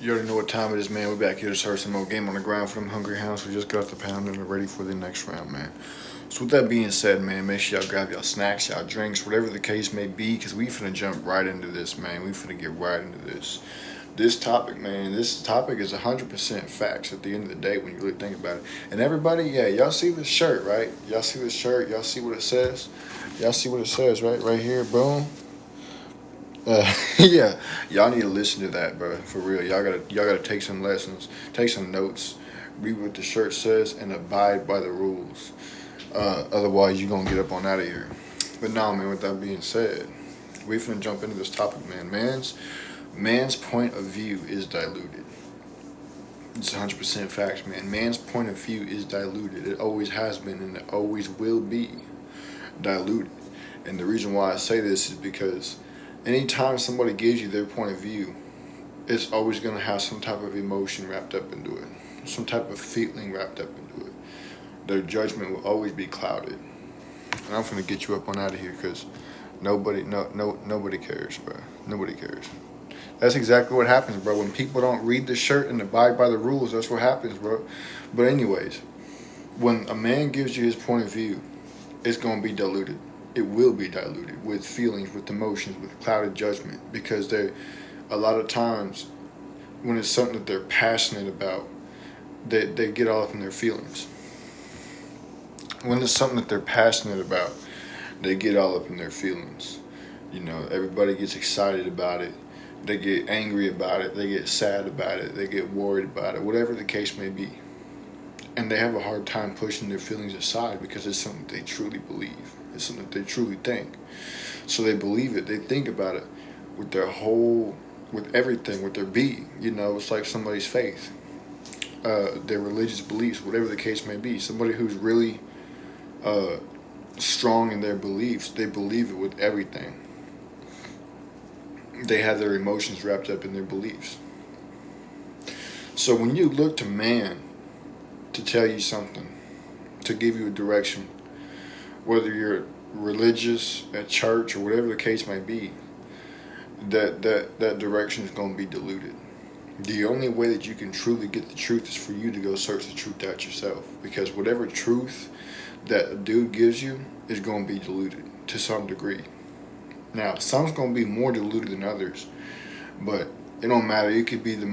You already know what time it is, man. We're back here to start some more game on the ground for them hungry hounds. We just got off the pound and we're ready for the next round, man. So with that being said, man, make sure y'all grab y'all snacks, y'all drinks, whatever the case may be, because we finna jump right into this, man. We finna get right into this. This topic, man, this topic is 100% facts at the end of the day when you really think about it. And everybody, yeah, y'all see this shirt, right? Y'all see this shirt? Y'all see what it says? Y'all see what it says, right? Right here, boom. Yeah, y'all need to listen to that, bro. For real, y'all gotta take some lessons, take some notes, read what the shirt says, and abide by the rules. Otherwise, you gonna get up on out of here. But now, man. With that being said, we finna jump into this topic, man. Man's point of view is diluted. It's 100% facts, man. Man's point of view is diluted. It always has been, and it always will be diluted. And the reason why I say this is because anytime somebody gives you their point of view, it's always going to have some type of emotion wrapped up into it, some type of feeling wrapped up into it. Their judgment will always be clouded. And I'm going to get you up on out of here because nobody cares, bro. Nobody cares. That's exactly what happens, bro. When people don't read the shirt and abide by the rules, that's what happens, bro. But anyways, when a man gives you his point of view, it's going to be diluted. It will be diluted with feelings, with emotions, with clouded judgment, because they, a lot of times, when it's something that they're passionate about, they get all up in their feelings. When it's something that they're passionate about, they get all up in their feelings. You know, everybody gets excited about it. They get angry about it. They get sad about it. They get worried about it. Whatever the case may be. And they have a hard time pushing their feelings aside because it's something they truly believe. It's something they truly think. So they believe it. They think about it with their whole, with everything, with their being. You know, it's like somebody's faith, their religious beliefs, whatever the case may be. Somebody who's really strong in their beliefs, they believe it with everything. They have their emotions wrapped up in their beliefs. So when you look to man to tell you something, to give you a direction, whether you're religious, at church, or whatever the case may be, that direction is going to be diluted. The only way that you can truly get the truth is for you to go search the truth out yourself. Because whatever truth that a dude gives you is going to be diluted to some degree. Now, some's going to be more diluted than others, but it don't matter. You could be the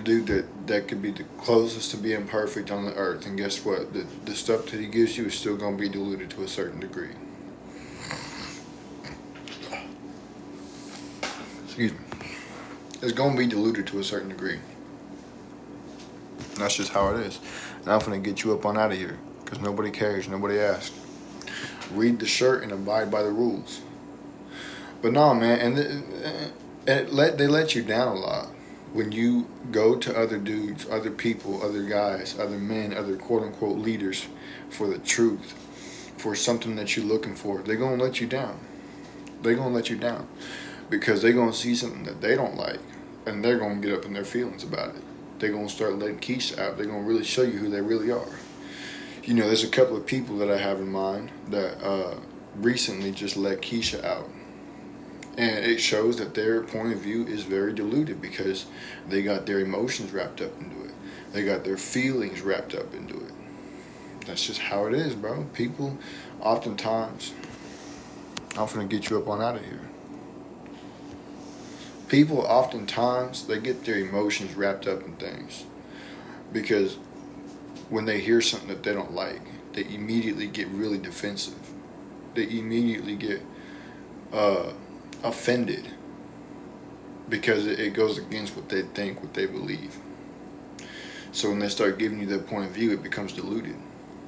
dude that could be the closest to being perfect on the earth, and guess what? The stuff that he gives you is still going to be diluted to a certain degree. Excuse me. It's going to be diluted to a certain degree. And that's just how it is. And I'm going to get you up on out of here because nobody cares. Nobody asks. Read the shirt and abide by the rules. But no, man, they let you down a lot when you go to other dudes, other people, other guys, other men, other quote unquote leaders for the truth, for something that you're looking for. They're gonna let you down. They're gonna let you down because they're gonna see something that they don't like, and they're gonna get up in their feelings about it. They're gonna start letting Keisha out. They're gonna really show you who they really are. You know, there's a couple of people that I have in mind that recently just let Keisha out. And it shows that their point of view is very diluted because they got their emotions wrapped up into it. They got their feelings wrapped up into it. That's just how it is, bro. People oftentimes, I'm finna get you up on out of here. People oftentimes, they get their emotions wrapped up in things because when they hear something that they don't like, they immediately get really defensive. They immediately get offended because it goes against what they think, what they believe. So when they start giving you their point of view, it becomes diluted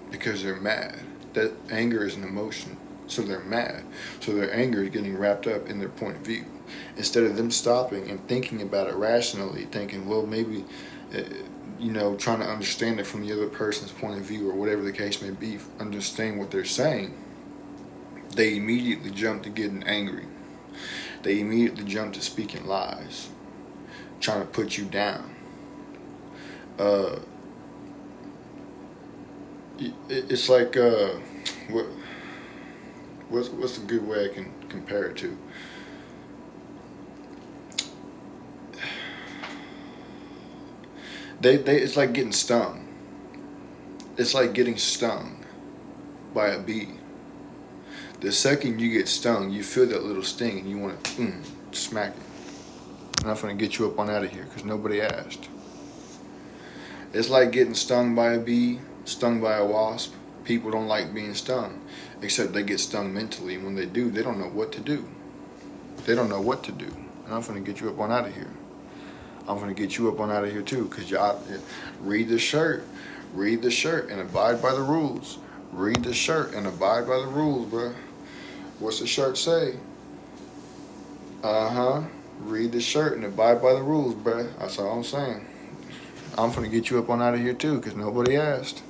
because they're mad. That anger is an emotion, so they're mad. So their anger is getting wrapped up in their point of view. Instead of them stopping and thinking about it rationally, thinking, well, maybe, trying to understand it from the other person's point of view or whatever the case may be, understand what they're saying, they immediately jump to getting angry. They immediately jump to speaking lies, trying to put you down. It's like what's a good way I can compare it to? It's like getting stung. It's like getting stung by a bee. The second you get stung, you feel that little sting and you want to smack it. And I'm gonna get you up on out of here because nobody asked. It's like getting stung by a bee, stung by a wasp. People don't like being stung, except they get stung mentally. And when they do, they don't know what to do. They don't know what to do. And I'm gonna get you up on out of here. I'm gonna get you up on out of here too, because y'all read the shirt. Read the shirt and abide by the rules. Read the shirt and abide by the rules, bro. What's the shirt say? Uh-huh. Read the shirt and abide by the rules, bruh. That's all I'm saying. I'm finna get you up on out of here too, because nobody asked.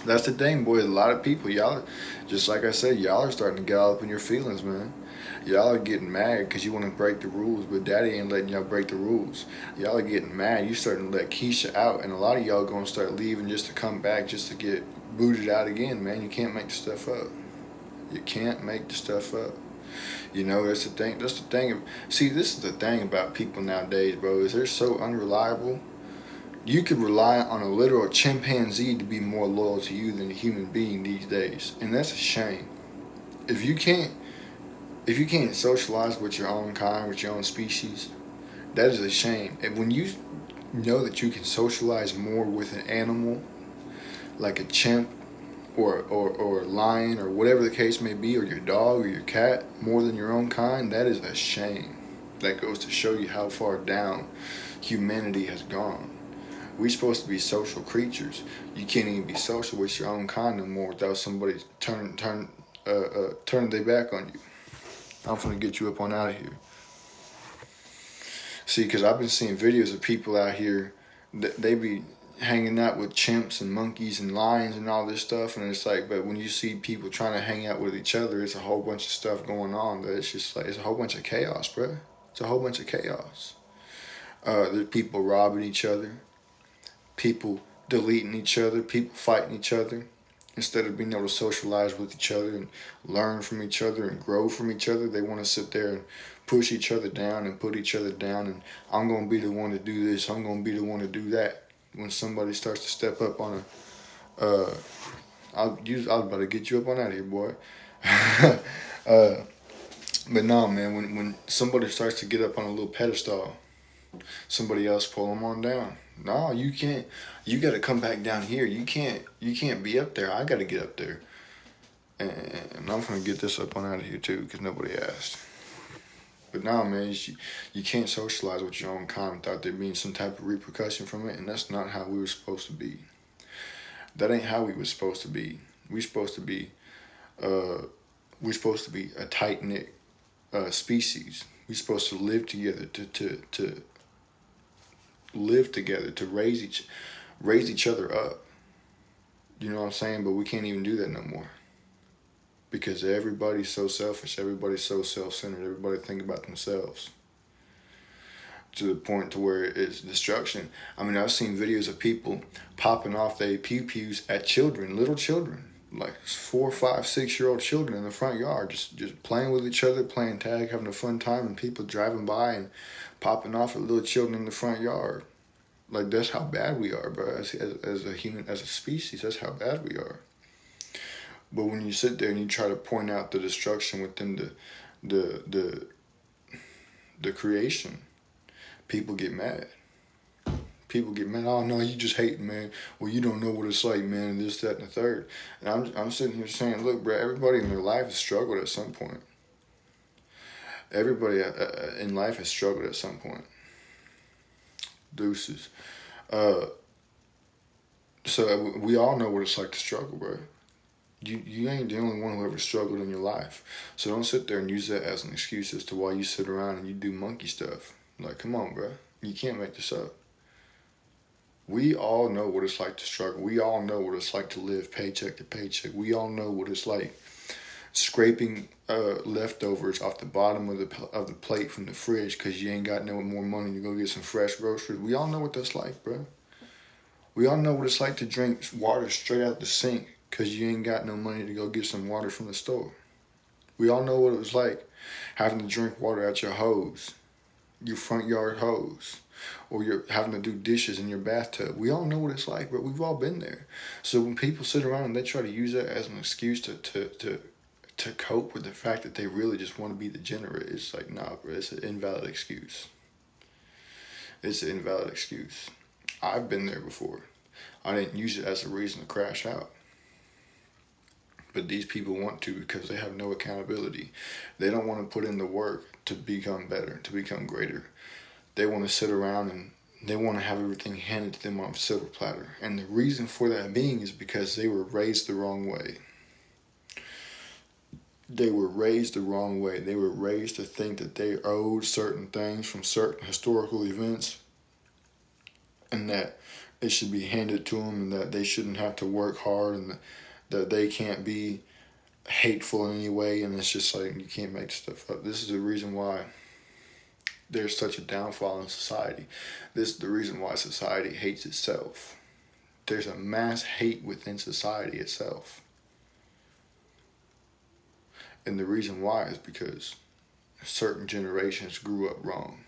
That's the thing, boys. A lot of people, y'all, just like I said, y'all are starting to get all up in your feelings, man. Y'all are getting mad because you want to break the rules, but daddy ain't letting y'all break the rules. Y'all are getting mad. You starting to let Keisha out, and a lot of y'all going to start leaving just to come back just to get booted out again, man. You can't make the stuff up. You can't make the stuff up. You know, that's the thing. That's the thing. See, this is the thing about people nowadays, bro, is they're so unreliable. You could rely on a literal chimpanzee to be more loyal to you than a human being these days, and that's a shame. If you can't, if you can't socialize with your own kind, with your own species, that is a shame. And when you know that you can socialize more with an animal, like a chimp or a lion or whatever the case may be, or your dog or your cat, more than your own kind, that is a shame. That goes to show you how far down humanity has gone. We're supposed to be social creatures. You can't even be social with your own kind no more without somebody turning their back on you. I'm gonna get you up on out of here. See, because I've been seeing videos of people out here that they be hanging out with chimps and monkeys and lions and all this stuff, and it's like, but when you see people trying to hang out with each other, it's a whole bunch of stuff going on that it's just like, it's a whole bunch of chaos, bro. It's a whole bunch of chaos. There's people robbing each other, people deleting each other, people fighting each other. Instead of being able to socialize with each other and learn from each other and grow from each other, they want to sit there and push each other down and put each other down. And I'm going to be the one to do this. I'm going to be the one to do that. When somebody starts to step up on I was about to get you up on out of here, boy. But no, man, when somebody starts to get up on a little pedestal, somebody else pull them on down. No, you can't. You got to come back down here. You can't be up there. I got to get up there. And I'm gonna get this up on out of here too, because nobody asked. But now, man, you can't socialize with your own kind without there being some type of repercussion from it, and that's not how we were supposed to be. That ain't how we were supposed to be. We supposed to be, we're supposed to be a tight knit species. We're supposed to live together to live together to raise each other up. You know what I'm saying? But we can't even do that no more. Because everybody's so selfish, everybody's so self-centered, everybody think about themselves to the point to where it's destruction. I mean, I've seen videos of people popping off their pew-pews at children, little children, like 4, 5, 6-year-old children in the front yard, just playing with each other, playing tag, having a fun time, and people driving by and popping off at little children in the front yard. Like, that's how bad we are, bro. As a human, as a species, that's how bad we are. But when you sit there and you try to point out the destruction within the creation, people get mad. People get mad. Oh no, you just hating, man. Well, you don't know what it's like, man. And this, that, and the third. And I'm sitting here saying, look, bro. Everybody in their life has struggled at some point. Everybody in life has struggled at some point. Deuces. So we all know what it's like to struggle, bro. You ain't the only one who ever struggled in your life. So don't sit there and use that as an excuse as to why you sit around and you do monkey stuff. Like, come on, bro. You can't make this up. We all know what it's like to struggle. We all know what it's like to live paycheck to paycheck. We all know what it's like scraping leftovers off the bottom of the plate from the fridge because you ain't got no more money to go get some fresh groceries. We all know what that's like, bro. We all know what it's like to drink water straight out the sink because you ain't got no money to go get some water from the store. We all know what it was like having to drink water out your hose, your front yard hose. or you're having to do dishes in your bathtub. We all know what it's like, but we've all been there. So when people sit around and they try to use that as an excuse to cope with the fact that they really just want to be degenerate, it's like, nah, bro, it's an invalid excuse. It's an invalid excuse. I've been there before. I didn't use it as a reason to crash out. But these people want to because they have no accountability. They don't want to put in the work to become better, to become greater. They want to sit around and they want to have everything handed to them on a silver platter. And the reason for that being is because they were raised the wrong way. They were raised the wrong way. They were raised to think that they owed certain things from certain historical events and that it should be handed to them and that they shouldn't have to work hard and that they can't be hateful in any way. And it's just like, you can't make stuff up. This is the reason why there's such a downfall in society. This is the reason why society hates itself. There's a mass hate within society itself. And the reason why is because certain generations grew up wrong.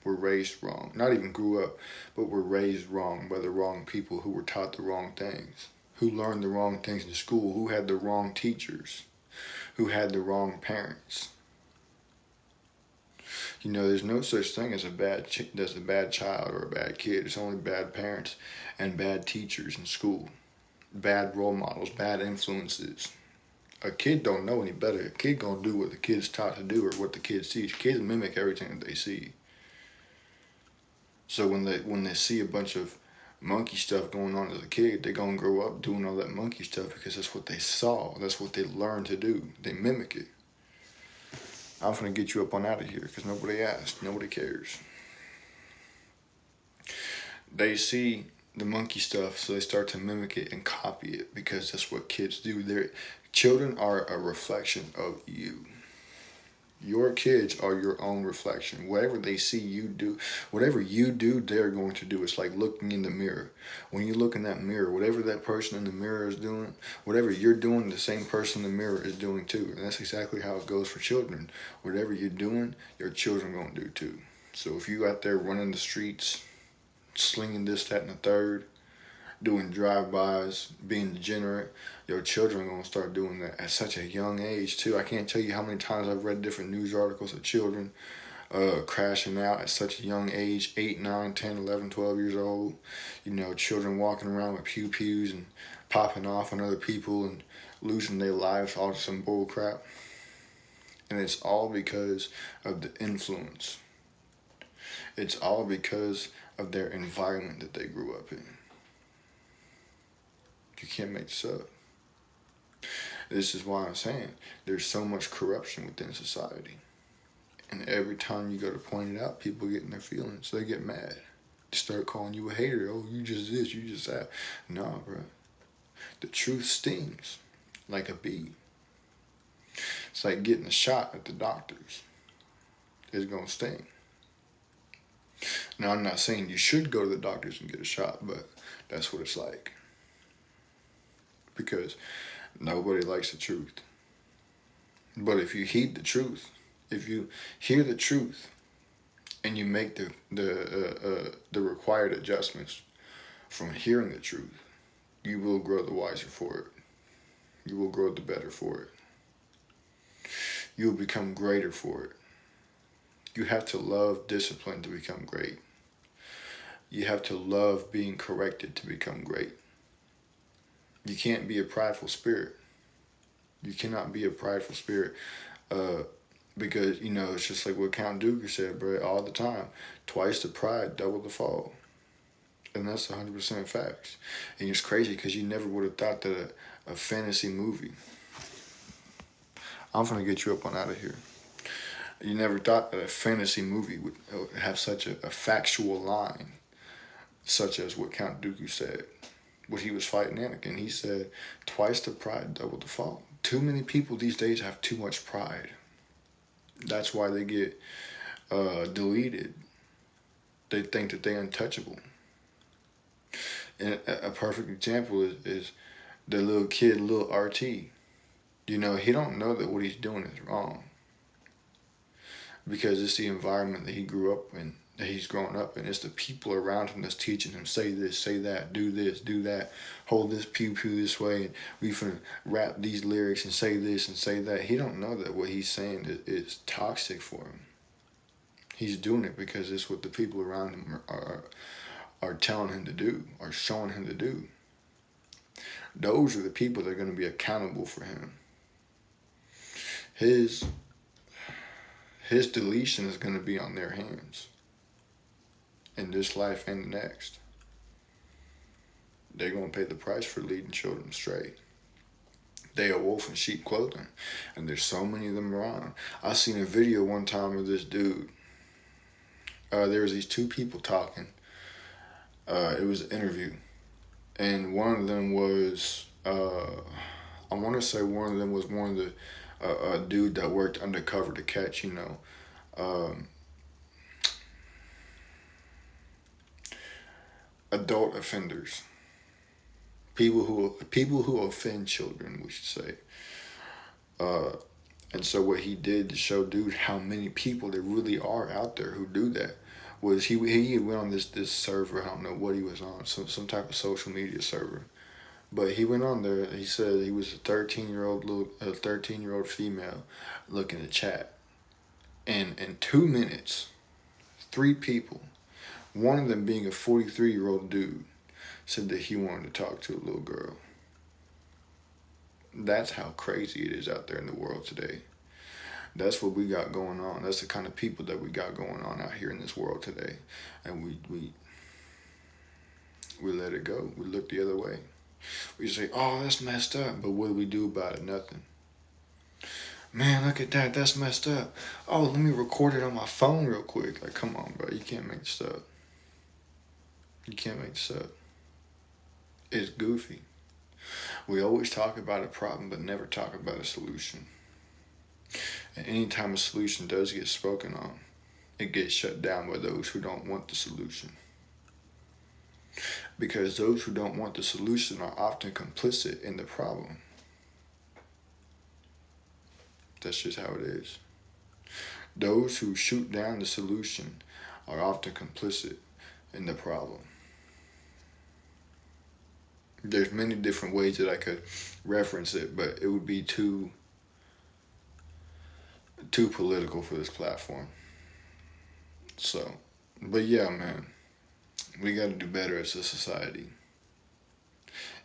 Were raised wrong. Not even grew up, but were raised wrong by the wrong people who were taught the wrong things. Who learned the wrong things in school. Who had the wrong teachers. Who had the wrong parents. You know, there's no such thing as a bad child or a bad kid. It's only bad parents and bad teachers in school. Bad role models, bad influences. A kid don't know any better. A kid gonna do what the kid's taught to do or what the kid sees. Kids mimic everything that they see. So when they see a bunch of monkey stuff going on as a kid, they're gonna grow up doing all that monkey stuff because that's what they saw. That's what they learned to do. They mimic it. I'm gonna get you up on out of here because nobody asked. Nobody cares. They see the monkey stuff, so they start to mimic it and copy it because that's what kids do. Their children are a reflection of you. Your kids are your own reflection. Whatever they see you do, whatever you do, they're going to do. It's like looking in the mirror. When you look in that mirror, whatever that person in the mirror is doing, whatever you're doing, the same person in the mirror is doing too. And that's exactly how it goes for children. Whatever you're doing, your children are going to do too. So if you out there running the streets, slinging this, that, and the third, doing drive-bys, being degenerate, your children are going to start doing that at such a young age too. I can't tell you how many times I've read different news articles of children crashing out at such a young age, 8, 9, 10, 11, 12 years old. You know, children walking around with pew-pews and popping off on other people and losing their lives, all some bull crap. And it's all because of the influence. It's all because of their environment that they grew up in. You can't make this up. This is why I'm saying there's so much corruption within society. And every time you go to point it out, people get in their feelings. They get mad. They start calling you a hater. Oh, you just this, you just that. Nah, bro. The truth stings like a bee. It's like getting a shot at the doctors. It's going to sting. Now, I'm not saying you should go to the doctors and get a shot, but that's what it's like. Because nobody likes the truth. But if you heed the truth, if you hear the truth, and you make the required adjustments from hearing the truth, you will grow the wiser for it. You will grow the better for it. You will become greater for it. You have to love discipline to become great. You have to love being corrected to become great. You can't be a prideful spirit. You cannot be a prideful spirit because, you know, it's just like what Count Dooku said, bro, all the time. Twice the pride, double the fall. And that's 100% facts. And it's crazy because you never would have thought that a fantasy movie, I'm going to get you up on out of here. You never thought that a fantasy movie would have such a factual line, such as what Count Dooku said. When he was fighting Anakin, he said, twice the pride, double the fall. Too many people these days have too much pride. That's why they get deleted. They think that they're untouchable. And a perfect example is the little kid, little RT. You know, he don't know that what he's doing is wrong. because it's the environment that he grew up in, that he's grown up in. It's the people around him that's teaching him, say this, say that, do this, do that, hold this pew pew this way, and we finna rap these lyrics and say this and say that. He don't know that what he's saying is toxic for him. He's doing it because it's what the people around him are telling him to do, are showing him to do. Those are the people that are going to be accountable for him. His deletion is going to be on their hands in this life and the next. They're going to pay the price for leading children astray. They are wolf in sheep clothing, and there's so many of them around. I seen a video one time of this dude. There was these two people talking. It was an interview, and one of them was, I want to say one of them was one of the, a dude that worked undercover to catch, adult offenders, people who offend children, we should say. And so what he did to show dude how many people there really are out there who do that was he went on this server. I don't know what he was on, some type of social media server, but he went on there. He said he was a 13-year-old female looking to chat, and in 2 minutes, 3 people, one of them being a 43-year-old dude, said that he wanted to talk to a little girl. That's how crazy it is out there in the world today. That's what we got going on. That's the kind of people that we got going on out here in this world today. And we let it go. We look the other way. We say, oh, that's messed up. But what do we do about it? Nothing. Man, look at that. That's messed up. Oh, let me record it on my phone real quick. Like, come on, bro. You can't make this up. You can't make this up. It's goofy. We always talk about a problem, but never talk about a solution. And anytime a solution does get spoken on, it gets shut down by those who don't want the solution. Because those who don't want the solution are often complicit in the problem. That's just how it is. Those who shoot down the solution are often complicit in the problem. There's many different ways that I could reference it, but it would be too political for this platform. So, but yeah, man, we got to do better as a society.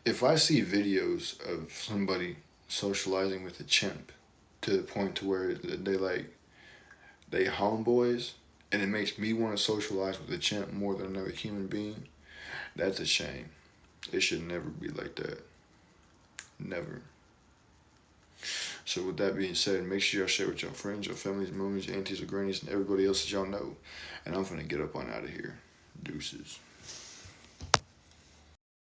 If I see videos of somebody socializing with a chimp to the point to where they homeboys, and it makes me want to socialize with a chimp more than another human being, that's a shame. It should never be like that. Never. So with that being said, make sure y'all share with your friends, your families, mommies, your aunties, or grannies, and everybody else that y'all know. And I'm finna get up on out of here. Deuces.